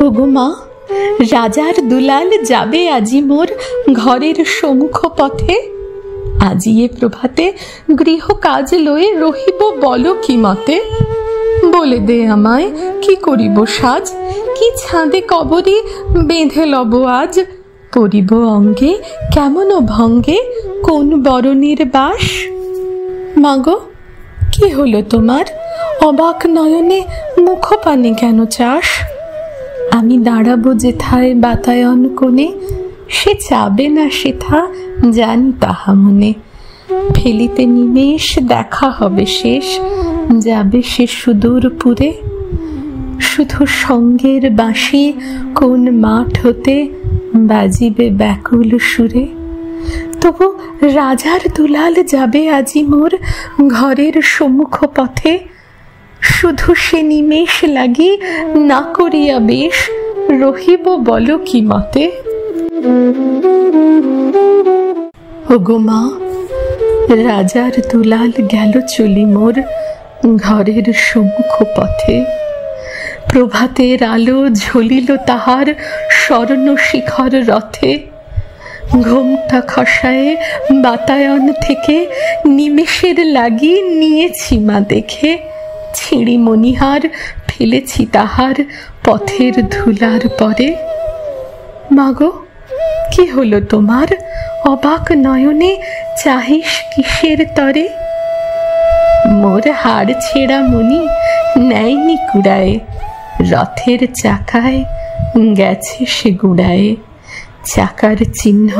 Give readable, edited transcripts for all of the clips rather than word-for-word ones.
ওগো মা, রাজার দুলাল যাবে আজি মোর ঘরের সম্মুখ পথে। আজি এ প্রভাতে গৃহ কাজ লয়ে রহিব বলো কি মতে। বলে দে আমায় কি করিব সাজ, কি ছাদে কবরী বেঁধে লব আজ। পরিব অঙ্গে কেমন ভঙ্গে কোন বরণীর বাস। মাগো, কি হলো তোমার, অবাক নয়নে মুখপানে কেন চাস। আমি দাঁড়াবো যেথায় বাতায়ন কোণে, সে চাবে না সেথা জানি তাহা মনে। ফেলিতে নিমেষ দেখা হবে শেষ, যাবে সে সুদূর পুরে। শুধু সঙ্গের বাঁশি কোন মাঠ হতে বাজিবে ব্যাকুল সুরে। তবু রাজার দুলাল যাবে আজি মোর ঘরের সম্মুখ পথে। শুধু সে নিমেষ লাগি না করিয়া বেশ রহিব বলো কি মতে। ওগো মা, রাজার দুলাল গেল চলি মোর ঘরের সম্মুখ পথে। প্রভাতের আলো ঝলিল তাহার স্বর্ণ শিখর রথে। ঘোমটা খসায়ে বাতায়ন থেকে নিমেষের লাগি নিয়েছি মা দেখে। ছিঁড়ি মণিহার ফেলেছি তাহার পথের ধুলার পরে। মাগো, কি হলো তোমার, অবাক নয়নে চাহিস কিসের তরে। মোর হাড় ছেঁড়া মণি নেয়নি কুড়ায়ে, রথের চাকায় গেছে সে গুড়ায়ে। চাকার চিহ্ন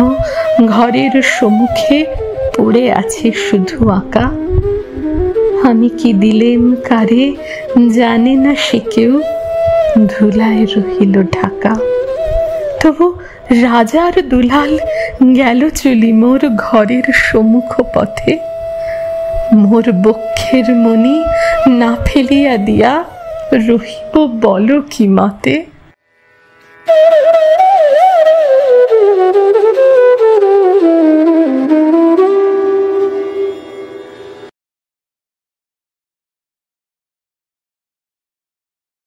ঘরের সম্মুখে পড়ে আছে শুধু আঁকা। আমি কি দিলেম কারে জানে না সে কেউ, ধুলায় রহিল ঢাকা। তবু রাজার দুলাল গেল চলি মোর ঘরের সম্মুখ পথে। মোর বক্ষের মণি না ফেলিয়া দিয়া রহিব বলো কি মতে।